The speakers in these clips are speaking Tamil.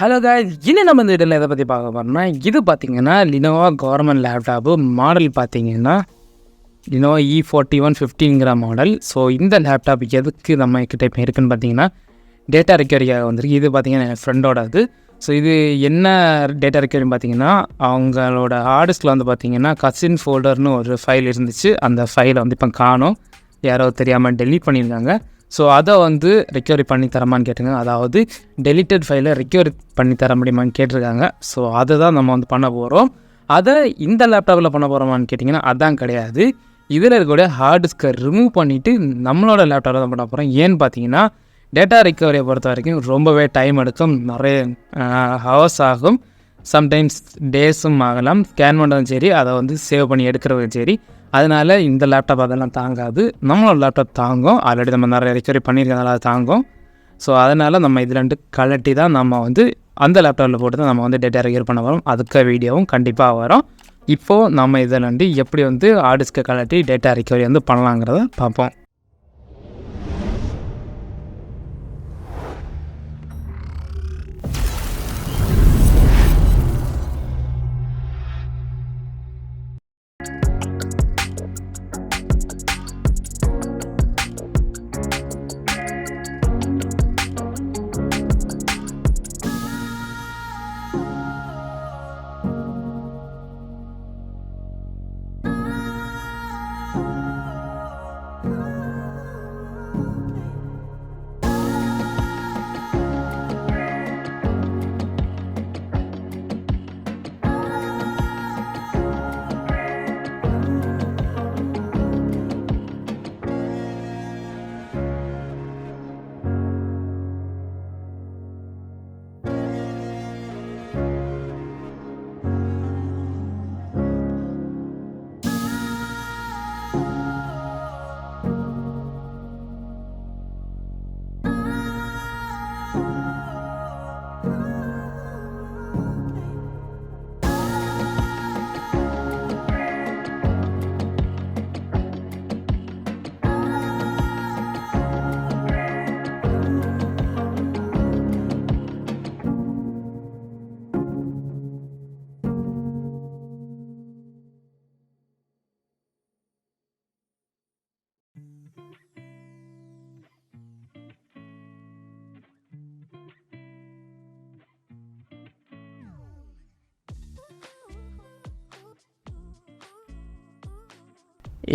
ஹலோ காய்ஸ், இன்னும் நம்ம இந்த இதில் எதை பற்றி பார்க்க போகிறோம்னா, இது பார்த்தீங்கன்னா லினோவா கவர்மெண்ட் லேப்டாப்பு மாடல் பார்த்தீங்கன்னா லினோவா E4115 மாடல். ஸோ இந்த லேப்டாப் எதுக்கு நம்ம கிட்ட இப்போ இருக்குன்னு பார்த்தீங்கன்னா டேட்டா ரெக்கவரிக்காக வந்துருக்கு. இது பார்த்தீங்கன்னா என் ஃப்ரெண்டோட அது. ஸோ இது என்ன டேட்டா ரெக்கவரின்னு பார்த்தீங்கன்னா, அவங்களோட ஹார்டிஸ்கில் வந்து பார்த்தீங்கன்னா கசின் ஃபோல்டர்னு ஒரு ஃபைல் இருந்துச்சு. அந்த ஃபைலை வந்து இப்போ காணோம், யாரோ தெரியாமல் டெலீட் பண்ணியிருந்தாங்க. ஸோ அதை வந்து ரெக்கவரி பண்ணி தரமான்னு கேட்டுங்க. அதாவது டெலிட்டட் ஃபைலை ரெக்கவரி பண்ணி தர முடியுமான்னு கேட்டிருக்காங்க. ஸோ அதை தான் நம்ம வந்து பண்ண போகிறோம். அதை இந்த லேப்டாப்பில் பண்ண போகிறோமான்னு கேட்டிங்கன்னா அதான் கிடையாது. இதில் இருக்கக்கூடிய ஹார்ட் டிஸ்கை ரிமூவ் பண்ணிவிட்டு நம்மளோட லேப்டாப்பில் தான் பண்ண போகிறோம். ஏன்னு பார்த்தீங்கன்னா டேட்டா ரெக்கவரியை பொறுத்த வரைக்கும் ரொம்பவே டைம் எடுக்கும், நிறைய ஹவர்ஸ் ஆகும், சம்டைம்ஸ் டேஸும் ஆகலாம். ஸ்கேன் பண்ணுறதும் சரி, அதை வந்து சேவ் பண்ணி எடுக்கிறதும் சரி. அதனால் இந்த லேப்டாப் அதெல்லாம் தாங்காது. நம்மளோட லேப்டாப் தாங்கும். ஆல்ரெடி நம்ம நிறைய ரெக்கவரி பண்ணியிருக்கனால அது தாங்கும். ஸோ அதனால் நம்ம இது ரெண்டு கலட்டி தான் நம்ம வந்து அந்த லேப்டாப்பில் போட்டு தான் நம்ம வந்து டேட்டா ரெக்கவரி பண்ண வரோம். அதுக்கு வீடியோவும் கண்டிப்பாக வரும். இப்போது நம்ம இதில் வந்து எப்படி வந்து ஹார்ட் டிஸ்கை கலட்டி டேட்டா ரெக்கவரி வந்து பண்ணலாங்கிறத பார்ப்போம்.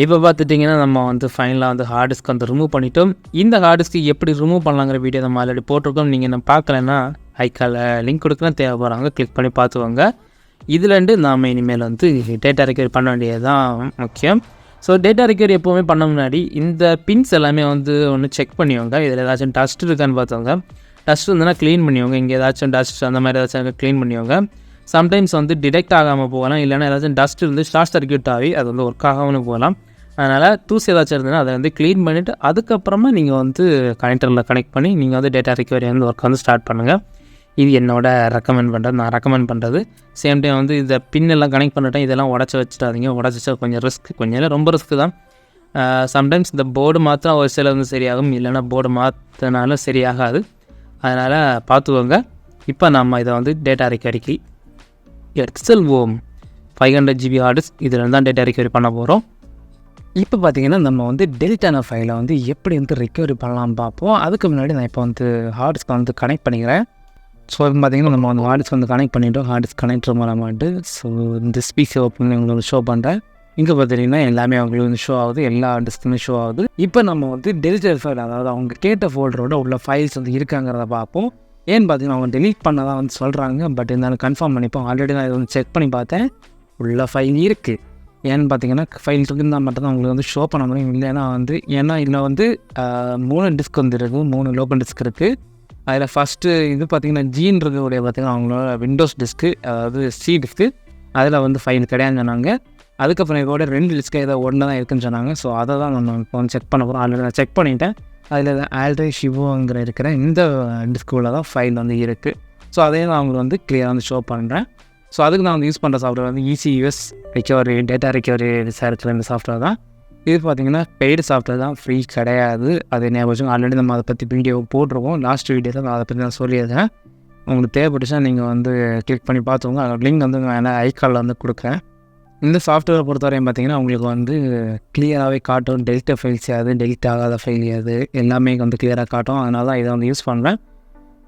இப்போ பார்த்துட்டிங்கன்னா நம்ம வந்து ஃபைனலாக வந்து ஹார்ட் டிஸ்க் வந்து ரிமூவ் பண்ணிட்டோம். இந்த ஹார்ட் டிஸ்க்கு எப்படி ரிமூவ் பண்ணலாங்கிற வீடியோ நம்ம ஆல்ரெடி போட்டிருக்கோம். நீங்கள் நம்ம பார்க்கலன்னா ஐக்கால லிங்க் கொடுக்குறேன், தேவைப்படுறாங்க கிளிக் பண்ணி பார்த்துக்கோங்க. இதுலேருந்து நாம் இனிமேல் வந்து டேட்டா ரெக்கவரி பண்ண வேண்டியது தான் முக்கியம். ஸோ டேட்டா ரெக்கவரி எப்போவுமே பண்ண முன்னாடி இந்த பின்ஸ் எல்லாமே வந்து ஒன்று செக் பண்ணிக்கோங்க. இதில் ஏதாச்சும் டஸ்ட் இருக்கான்னு பார்த்தவங்க, டஸ்ட் இருந்ததுன்னா க்ளீன் பண்ணிக்கோங்க. இங்கே ஏதாச்சும் டஸ்ட் அந்த மாதிரி ஏதாச்சும் க்ளீன் பண்ணிக்கோங்க. சம்டைம்ஸ் வந்து டிடெக்ட் ஆகாமல் போகலாம், இல்லைனா ஏதாச்சும் டஸ்ட் இருந்து ஷார்ட் சர்க்யூட் ஆகி அது வந்து ஒர்க் ஆகாமல் போகலாம். அதனால் தூசி ஏதாச்சும் இருந்ததுன்னா அதை வந்து க்ளீன் பண்ணிவிட்டு அதுக்கப்புறமா நீங்கள் வந்து கனெக்டரில் கனெக்ட் பண்ணி நீங்கள் வந்து டேட்டா ரெக்கவரி வந்து ஒர்க் வந்து ஸ்டார்ட் பண்ணுங்கள். இது என்னோட நான் ரெக்கமெண்ட் பண்ணுறது. சேம் டைம் வந்து இந்த பின்னெல்லாம் கனெக்ட் பண்ணிட்டேன், இதெல்லாம் உடச்சி வச்சுட்டாதீங்க. உடச்சி வச்சா கொஞ்சம் ரிஸ்க், கொஞ்சம் இல்லை ரொம்ப ரிஸ்க்கு தான். சம்டைம்ஸ் இந்த போர்டு மாற்றினா ஒரு சில வந்து சரியாகும், இல்லைனா போர்டு மாற்றினாலும் சரியாகாது. அதனால் பார்த்துக்கோங்க. இப்போ நம்ம இதை வந்து டேட்டா ரெக்கவரிக்கு எடுத்து செல்வோம். 500 GB ஹார்ட் டிஸ்க், இதில் தான் டேட்டா ரெக்கவரி பண்ண போகிறோம். இப்போ பார்த்தீங்கன்னா நம்ம வந்து டெலிட்டான ஃபைலை வந்து எப்படி வந்து ரெக்கவரி பண்ணலாம்னு பார்ப்போம். அதுக்கு முன்னாடி நான் இப்போ வந்து ஹார்ட் டிஸ்க்கை வந்து கனெக்ட் பண்ணிக்கிறேன். ஸோ பார்த்திங்கன்னா நம்ம வந்து ஹார்ட் டிஸ்க் வந்து கனெக்ட் பண்ணிவிட்டோம். ஹார்ட் டிஸ்க் கனெக்டர் மூலமாட்டு ஸோ இந்த ஸ்பீக்கர் ஓப்பன் உங்களுக்கு ஷோ பண்ணுறேன். இங்கே பார்த்தீங்கன்னா எல்லாமே அவங்களுக்கு வந்து ஷோ ஆகுது, எல்லா ஹார்ட் டிஸ்க்குமே ஷோ ஆகுது. இப்போ நம்ம வந்து டெலிட்டட் ஃபைல், அதாவது அவங்க கேட்ட ஃபோல்டரோட உள்ள ஃபைல்ஸ் வந்து இருக்காங்கிறத பார்ப்போம். ஏன்னு பார்த்தீங்கன்னா அவங்க டெலீட் பண்ண தான் வந்து சொல்கிறாங்க, பட் இருந்தாலும் கன்ஃபார்ம் பண்ணிப்போம். ஆல்ரெடி நான் இதை வந்து செக் பண்ணி பார்த்தேன், உள்ள ஃபைல் இருக்குது. ஏன்னு பார்த்தீங்கன்னா ஃபைல் இருந்தால் மட்டும்தான் உங்களுக்கு வந்து ஷோ பண்ண முடியும். இல்லைன்னா வந்து ஏன்னா இதில் வந்து 3 டிஸ்க் வந்து இருக்குது, 3 லோக்கல் டிஸ்க் இருக்குது. அதில் ஃபஸ்ட்டு இது பார்த்திங்கன்னா ஜீன்றதுடைய பார்த்திங்கன்னா அவங்களோட விண்டோஸ் டிஸ்க்கு, அதாவது சி டிஸ்க்கு, அதில் வந்து ஃபைல் கிடையாதுன்னு சொன்னாங்க. அதுக்கப்புறம் இதோட 2 டிஸ்க்கு ஏதோ ஒன்று தான் இருக்குதுன்னு சொன்னாங்க. ஸோ அதை தான் நம்ம இப்போ வந்து செக் பண்ண போகிறோம். ஆல்ரெடி நான் செக் பண்ணிவிட்டேன். அதில் ஆல்ரெடி ஷிவோங்கிற இருக்கிற இந்த டிஸ்குள்ள தான் ஃபைல் வந்து இருக்குது. ஸோ அதையும் நான் அவங்களுக்கு வந்து கிளியராக வந்து ஷோ பண்ணுறேன். ஸோ அதுக்கு நான் வந்து யூஸ் பண்ணுற சாஃப்ட்வேர் வந்து ECUS ரெக்கவரி, டேட்டா ரெக்கவரி இருக்கிற இந்த சாஃப்ட்வேர் தான். இது பார்த்திங்கன்னா பெய்டு சாஃப்ட்வேர் தான், ஃப்ரீ கிடையாது. அது ஞாபகம். ஆல்ரெடி நம்ம அதை பற்றி வீடியோ போட்டிருக்கோம். லாஸ்ட் வீடியோவில் நான் அதை பற்றி நான் சொல்லியிருந்தேன். உங்களுக்கு தேவைப்பட்டுச்சா நீங்கள் வந்து கிளிக் பண்ணி பார்த்துக்கோங்க. அதோட லிங்க் வந்து நான் ஐகாலில் வந்து கொடுக்குறேன். இந்த சாஃப்ட்வேரை பொறுத்தவரையும் பார்த்தீங்கன்னா உங்களுக்கு வந்து கிளியராகவே காட்டும். டெலிட் ஃபைல்ஸ் யாது, டெலிட் ஆகாத ஃபைல் யாது எல்லாமே வந்து கிளியராக காட்டும். அதனால தான் இதை வந்து யூஸ் பண்ணுறேன்.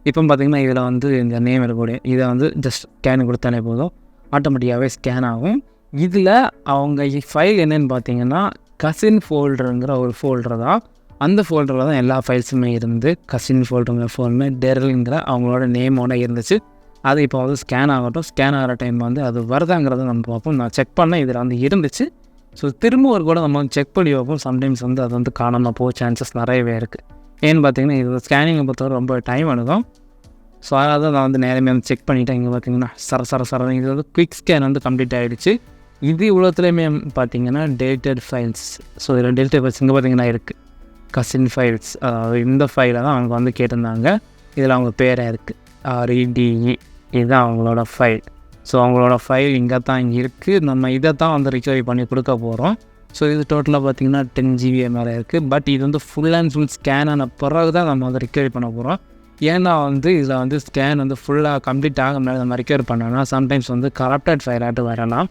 இப்போ பார்த்தீங்கன்னா இதில் வந்து இந்த நேம் இருக்கக்கூடிய இதை வந்து ஜஸ்ட் ஸ்கேன் கொடுத்தாலே போதும், ஆட்டோமேட்டிக்காகவே ஸ்கேன் ஆகும். இதில் அவங்க ஃபைல் என்னென்னு பார்த்தீங்கன்னா கசின் ஃபோல்டருங்கிற ஒரு ஃபோல்டர் தான். அந்த ஃபோல்டரில் தான் எல்லா ஃபைல்ஸுமே இருந்து கசின் ஃபோல்டருங்கிற ஃபோல்டுமே டெரலுங்கிற அவங்களோட நேமோட இருந்துச்சு. அது இப்போ வந்து ஸ்கேன் ஆகட்டும். ஸ்கேன் ஆகிற டைம் வந்து அது வருதாங்கிறத நம்ம பார்ப்போம். நான் செக் பண்ணேன், இதில் வந்து இருந்துச்சு. ஸோ திரும்ப ஒரு கூட நம்ம வந்து செக் பண்ணி வைப்போம். சம்டைம்ஸ் வந்து அது வந்து காணாமல் போக சான்சஸ் நிறையவே இருக்குது. ஏன்னு பார்த்தீங்கன்னா இது ஸ்கேனிங்கை பொறுத்தவரை ரொம்ப டைம் எடுக்கும். ஸோ அதனால தான் நான் வந்து நேரமே வந்து செக் பண்ணிவிட்டேன். இங்கே பார்த்தீங்கன்னா சர இது வந்து குயிக் ஸ்கேன் வந்து கம்ப்ளீட் ஆகிடுச்சு. இது இவ்வளோத்துலேயுமே பார்த்தீங்கன்னா டெலிட்டட் ஃபைல்ஸ். ஸோ இதில் டெலிட்டட் ஃபைல்ஸ் இங்கே பார்த்தீங்கன்னா இருக்குது கசின் ஃபைல்ஸ். அதாவது இந்த ஃபைலை தான் அவங்க வந்து கேட்டிருந்தாங்க. இதில் அவங்க பேராக இருக்குது REDE. இதுதான் அவங்களோட ஃபைல். ஸோ அவங்களோட ஃபைல் இங்கே தான் இருக்குது. நம்ம இதை தான் வந்து ரிகவரி பண்ணி கொடுக்க போகிறோம். ஸோ இது டோட்டலாக பார்த்திங்கன்னா 10 GB மேலே இருக்குது. பட் இது வந்து ஃபுல் அண்ட் ஃபுல் ஸ்கேன் ஆன பிறகு தான் நம்ம வந்து ரிகவரி பண்ண போகிறோம். ஏன்னா வந்து இதில் வந்து ஸ்கேன் வந்து ஃபுல்லாக கம்ப்ளீட் ஆக முடியாது. நம்ம ரிகவரி பண்ணோன்னா சம்டைம்ஸ் வந்து கரப்டட் ஃபைலாட்டு வரலாம்.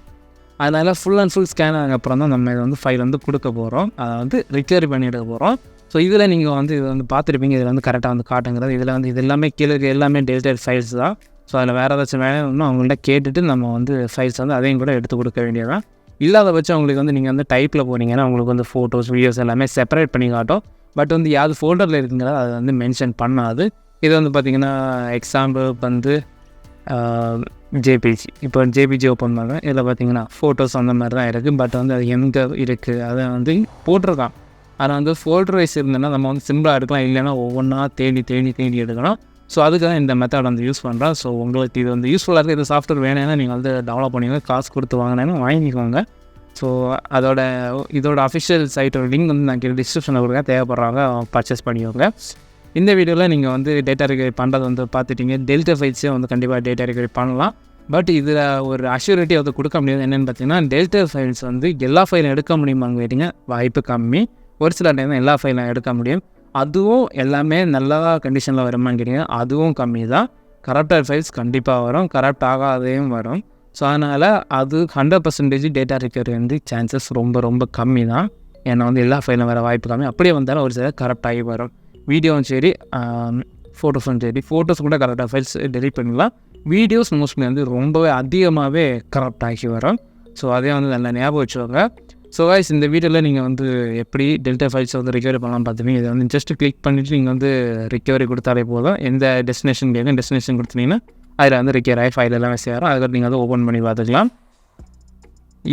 அதனால் ஃபுல் அண்ட் ஃபுல் ஸ்கேன் ஆனதுக்கப்புறம் தான் நம்ம இதை வந்து ஃபைல் வந்து கொடுக்க போகிறோம். அதை வந்து ரிகவரி பண்ணி எடுக்க போகிறோம். ஸோ இதில் நீங்கள் வந்து இதை வந்து பார்த்துருப்பீங்க. இதில் வந்து கரெக்டாக வந்து காட்டுங்கிறது. இதில் வந்து இது எல்லாமே கீழே எல்லாமே டெலிட்டட் ஃபைல்ஸ் தான். ஸோ அதில் வேறு ஏதாச்சும் வேணும்னா அவங்கள்ட்ட கேட்டுட்டு நம்ம வந்து ஃபைல்ஸ் வந்து அதையும் கூட எடுத்து கொடுக்க வேண்டியதான். இல்லாத பட்சம் அவங்களுக்கு வந்து நீங்கள் வந்து டைப்பில் போனீங்கன்னா உங்களுக்கு வந்து ஃபோட்டோஸ் வீடியோஸ் எல்லாமே செப்பரேட் பண்ணி காட்டும். பட் வந்து யாவது ஃபோல்டரில் இருக்குங்கிறத அதை வந்து மென்ஷன் பண்ணாது. இது வந்து பார்த்திங்கன்னா எக்ஸாம்பிள் வந்து ஜேபிஜி. இப்போ ஜேபிஜி ஓப்பன் பண்ணுறேன். இதில் பார்த்தீங்கன்னா ஃபோட்டோஸ் அந்த மாதிரி தான் இருக்குது. பட் வந்து அது எங்கே இருக்குது அதை வந்து போட்டிருக்கான். அதை வந்து ஃபோல்டர் வைஸ் இருந்ததுன்னா நம்ம வந்து சிம்பிளாக எடுக்கலாம். இல்லைன்னா ஒவ்வொன்றா தேடி எடுக்கணும். ஸோ அதுக்கு தான் இந்த மெத்தட் வந்து யூஸ் பண்ணுறேன். ஸோ உங்களுக்கு இது வந்து யூஸ்ஃபுல்லாக இருக்குது. இது சாஃப்ட்வேர் வேணும்னா நீங்கள் வந்து டெவலப் பண்ணிங்க, காசு கொடுத்து வாங்கினேன்னா வாங்கிக்கோங்க. ஸோ இதோட அஃபிஷியல் சைட்டோட லிங்க் வந்து நான் டிஸ்கிரிப்ஷனில் கொடுக்குறேன். தேவைப்படுறாங்க பர்ச்சேஸ் பண்ணிக்கோங்க. இந்த வீடியோவில் நீங்கள் வந்து டேட்டா ரிகவரி பண்ணுறது வந்து பார்த்துட்டிங்க. டெலிட்டட் ஃபைல்ஸே வந்து கண்டிப்பாக டேட்டா ரிகவரி பண்ணலாம். பட் இதில் ஒரு அஷ்யூரிட்டி வந்து கொடுக்க முடியாது. என்னென்னு பார்த்தீங்கன்னா டெலிட்டட் ஃபைல்ஸ் வந்து எல்லா ஃபைலும் எடுக்க முடியுமாங்க கேட்டிங்க, வாய்ப்பு கம்மி. ஒரு சில டைம் தான் எல்லா ஃபைலும் எடுக்க முடியும். அதுவும் எல்லாமே நல்ல கண்டிஷனில் வருமான்னு கேட்டிங்க, அதுவும் கம்மி தான். கரப்டட் ஃபைல்ஸ் கண்டிப்பாக வரும், கரப்ட் ஆகாதையும் வரும். ஸோ அதனால் அது 100% டேட்டா ரிகவரி வந்து சான்சஸ் ரொம்ப கம்மி தான். ஏன்னா வந்து எல்லா ஃபைலும் வர வாய்ப்பு கம்மி. அப்படியே வந்தாலும் ஒரு சில கரப்ட் ஆகி வரும். வீடியோவும் சரி, ஃபோட்டோஸும் சரி. ஃபோட்டோஸ் கூட கரெக்டாக ஃபைல்ஸ் டெலிட் பண்ணிடலாம். வீடியோஸ் மோஸ்ட்லி வந்து ரொம்பவே அதிகமாகவே கரப்ட் ஆகி வரும். ஸோ அதே வந்து நல்லா ஞாபகம் வச்சுக்கோங்க. ஸோ கைஸ், இந்த வீடியோவில் நீங்கள் வந்து எப்படி டெல்டா ஃபைல்ஸை வந்து ரிகவரி பண்ணலாம் பார்த்துப்பீங்க. இதை வந்து ஜஸ்ட் கிளிக் பண்ணிவிட்டு நீங்கள் வந்து ரிகவரி கொடுத்தாலே போதும். எந்த டெஸ்டினேஷன் கேட்கும், டெஸ்டினேஷன் கொடுத்தீங்கன்னா அதில் வந்து ரிகவர் ஆகி ஃபைல் எல்லாமே சேரும். அதுக்கப்புறம் நீங்கள் வந்து ஓப்பன் பண்ணி பார்த்துக்கலாம்.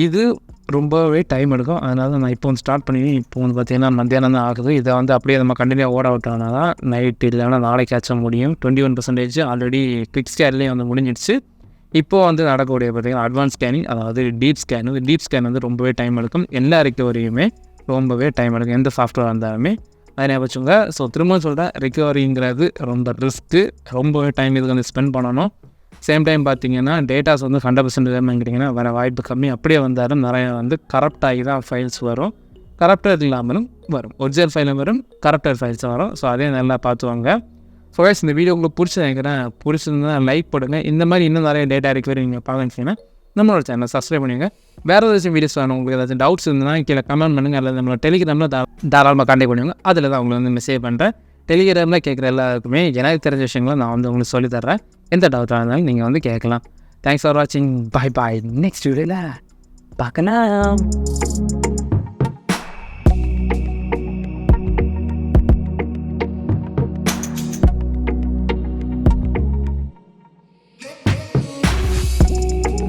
இது ரொம்பவே டைம் எடுக்கும். அதனால தான் நான் இப்போ வந்து ஸ்டார்ட் பண்ணி இப்போ வந்து பார்த்திங்கன்னா மத்தியானம் தான் ஆகுது. இதை வந்து அப்படியே நம்ம கண்டினியூ ஓட விட்டோம்னா தான் நைட் இல்லைன்னா நாளைக்கு ஆச்ச முடியும். 21% ஆல்ரெடி குவிக் ஸ்கேன்லேயே வந்து முடிஞ்சிடுச்சு. இப்போது வந்து நடக்கக்கூடிய பார்த்திங்கன்னா அட்வான்ஸ் ஸ்கேனிங், அதாவது டீப் ஸ்கேன். டீப் ஸ்கேன் வந்து ரொம்பவே டைம் எடுக்கும். எல்லா ரிகவரியுமே ரொம்பவே டைம் எடுக்கும், எந்த சாஃப்ட்வேர் இருந்தாலுமே. அதை ஞாபகம். ஸோ திரும்ப சொல்கிறேன், ரிகவரிங்கிறது ரொம்ப ரிஸ்க்கு, ரொம்பவே டைம் இதுக்கு வந்து ஸ்பெண்ட் பண்ணணும். சேம் டைம் பார்த்திங்கன்னா டேட்டாஸ் வந்து 100% வேணும்னு வர வாய்ப்பு கம்மி. அப்படியே வந்தாலும் நிறைய வந்து கரப்ட் ஆகி தான் ஃபைல்ஸ் வரும். கரப்டட் இல்லாமலும் வரும், ஒரிஜினல் ஃபைலும் வரும், கரப்டட் ஃபைல்ஸும் வரும். ஸோ அதே நல்லா பார்த்துவாங்க. ஸோ கைஸ், இந்த வீடியோ உங்களுக்கு பிடிச்சிருந்தா லைக் போடுங்க. இந்த மாதிரி இன்னும் நிறைய டேட்டா ரிகவரி நீங்கள் பார்க்கணுன்னா நம்மளோட சேனலை சப்ஸ்கிரைப் பண்ணுங்க. வேறு ஏதாச்சும் வீடியோஸ் வேணும், உங்களுக்கு ஏதாச்சும் டவுட்ஸ் இருந்ததுன்னா கீழே கமெண்ட் பண்ணுங்கள். அல்லது நம்மளோட டெலிகிராமில் தாராளமாக கான்டெக்ட் பண்ணுவாங்க. அதில் தான் உங்களுக்கு வந்து மெசேஜ் பண்ணுறேன். டெலிகிராமில் கேட்குற எல்லாருக்குமே எனக்கு தெரிஞ்ச விஷயங்களை நான் வந்து உங்களுக்கு சொல்லித்தரேன். எந்த டவுட்டாக இருந்தாலும் நீங்கள் வந்து கேட்கலாம். தேங்க்ஸ் ஃபார் வாட்சிங். பாய். நெக்ஸ்ட் வீடியோவில் பார்க்கலாம்.